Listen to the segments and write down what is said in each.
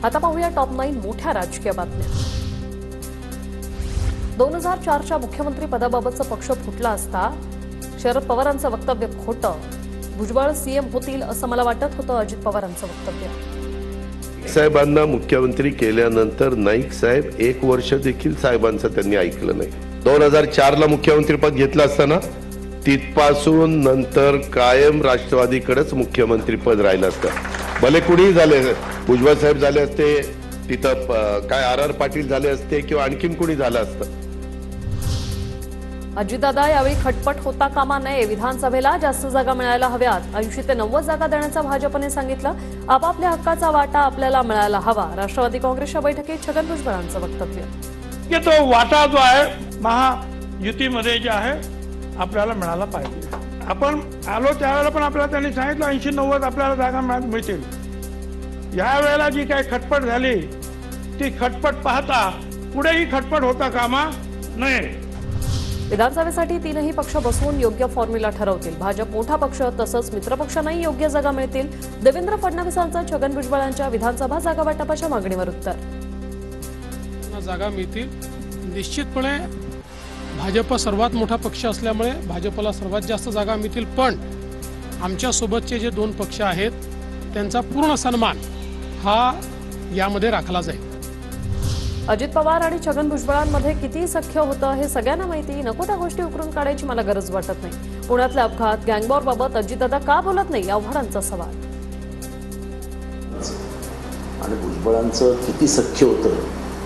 आता पाहूया टॉप 9 मोठ्या राजकीय बातम्या। 2004च्या मुख्यमंत्री पदाबाबतचा पक्ष फुटला असता शरद पवारांचं वक्तव्य खोटं, भुजबळ सीएम होतील असं मला वाटत होतं, अजित पवारांचं वक्तव्य। साहेबांना मुख्यमंत्री केल्यानंतर नाईक साहेब 1 वर्ष देखील साहेबांचं त्यांनी ऐकलं नाही। 2004 ला मुख्यमंत्री पद घेतलं असताना तिथपासून नंतर कायम राष्ट्रवादीकडेच मुख्यमंत्री पद राहिलं असतं। भले कुणीही झाले, भुजबळ साहेब झाले असते, तिथं काय RR पाटील झाले असते किंवा आणखीन कुणी झालं असतं। अजितदादा यावेळी खटपट होता कामा नये, विधानसभेला जास्त जागा मिळायला हव्यात। 80 ते 90 जागा देण्याचं भाजपने सांगितलं, आपापल्या हक्काचा वाटा आपल्याला मिळायला हवा। राष्ट्रवादी काँग्रेसच्या बैठकीत छगन भुजबळांचं वक्तव्य। तो वाटा जो आहे महायुतीमध्ये जे आहे आपल्याला मिळाला पाहिजे। आपण आलो त्यावेळेला पण आपल्याला त्यांनी सांगितलं 80-90 आपल्याला जागा मिळतील। या वेळेला जी काही खटपट झाली ती खटपट पाहता पुढेही खटपट होता कामा नये। विधानसभेसाठी 3ही पक्ष बसवून योग्य फॉर्म्युला ठरवतील। भाजप मोठा पक्ष तसंच मित्रपक्षांनाही योग्य जागा मिळतील। देवेंद्र फडणवीसांचं छगन भुजबळांच्या विधानसभा जागा वाटपाच्या मागणीवर उत्तर। जागा मिळतील निश्चितपणे। भाजप सर्वात मोठा पक्ष असल्यामुळे भाजपला सर्वात जास्त जागा मिळतील, पण आमच्या सोबतचे जे 2 पक्ष आहेत त्यांचा पूर्ण सन्मान हा यामध्ये राखला जाईल। अजित पवार आणि छगन भुजबळांमध्ये किती सख्य होतं हे सगळ्यांना माहिती, नको त्या गोष्टी उकरून काढायची मला गरज वाटत नाही। पुण्यातले अपघात, गँगवॉर बाबत अजितदादा का बोलत नाही, आव्हाडांचा सवाल। आणि भुजबळांचं किती सख्य होतं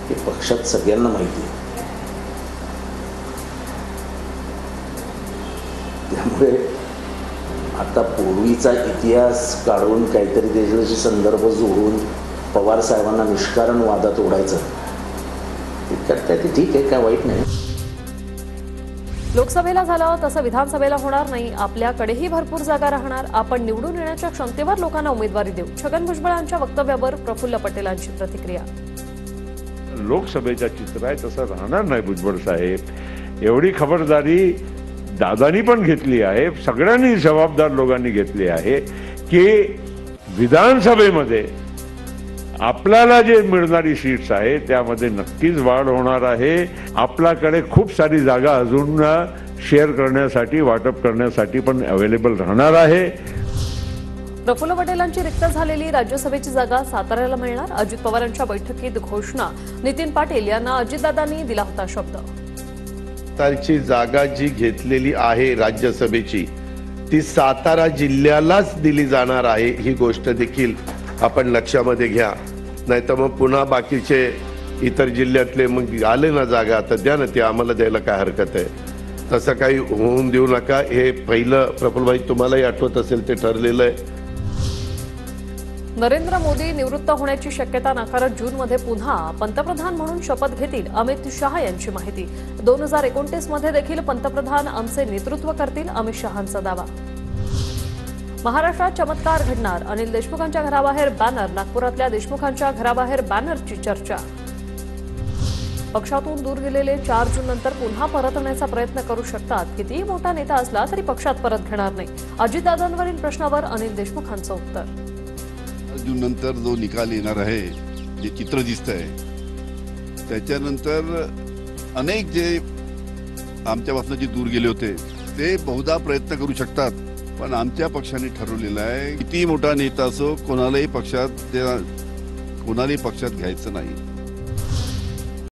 हे पक्षात सगळ्यांना माहिती आहे। त्यामुळे आता पूर्वीचा इतिहास काढून काहीतरी त्याच्याशी संदर्भ जोडून पवार साहेबांना निष्कारण वादात ओढायचं ते करताय, ते ठीक आहे, काय वाईट नाही। लोकसभेला झालं तसं विधानसभेला होणार नाही, आपल्याकडेही भरपूर जागा राहणार, आपण निवडून येण्याच्या क्षमतेवर लोकांना उमेदवारी देऊ। छगन भुजबळांच्या वक्तव्यावर प्रफुल्ल पटेलांची प्रतिक्रिया। लोकसभेचं चित्र आहे तसं राहणार नाही भुजबळ साहेब। एवढी खबरदारी दादानी पण घेतली आहे, सगळ्यांनी जबाबदार लोकांनी घेतली आहे की विधानसभेमध्ये आपल्याला जे मिळणारी सीट्स आहे त्यामध्ये नक्कीच वाढ होणार आहे। आपल्याकडे खूप सारी जागा अजून शेअर करण्यासाठी, वाटप करण्यासाठी पण अवेलेबल राहणार आहे। प्रफुल्ल पटेलांची रिक्त झालेली राज्यसभेची जागा साताऱ्याला मिळणार। अजित पवारांच्या बैठकीत घोषणा, नितीन पाटील यांना अजितदादांनी दिला होता शब्द। सातारची जागा जी घेतलेली आहे राज्यसभेची ती सातारा जिल्ह्यालाच दिली जाणार आहे, ही गोष्ट देखील आपण लक्षामध्ये घ्या। नाहीतर मग पुन्हा बाकीचे इतर जिल्ह्यातले मग आले ना जागा तर द्या ना, ते आम्हाला द्यायला काय हरकत आहे। तसं काही होऊन देऊ नका। हे पहिलं प्रफुल्लभाई तुम्हालाही आठवत असेल ते ठरलेलं आहे। नरेंद्र मोदी निवृत्त होण्याची शक्यता नाकारत जूनमध्ये पुन्हा पंतप्रधान म्हणून शपथ घेतील, अमित शहा यांची माहिती। 2029 मध्ये देखील पंतप्रधान आमचे नेतृत्व करतील, अमित शहांचा दावा। महाराष्ट्रात चमत्कार घडणार, अनिल देशमुखांच्या घराबाहेर बॅनर, नागपुरातल्या देशमुखांच्या घराबाहेर बॅनरची चर्चा। पक्षातून दूर गेलेले 4 जून नंतर पुन्हा परतण्याचा प्रयत्न करू शकतात, कितीही मोठा नेता असला तरी पक्षात परत घेणार नाही। अजितदादांवरील प्रश्नावर अनिल देशमुखांचं उत्तर। जून नंतर जो निकाल येणार आहे, जे चित्र दिसतंय त्याच्यानंतर अनेक जे आमच्यापासून जे दूर गेले होते ते बहुधा प्रयत्न करू शकतात, पण आमच्या पक्षाने ठरवलेलं आहे किती मोठा नेता असो कोणालाही पक्षात घ्यायचं नाही।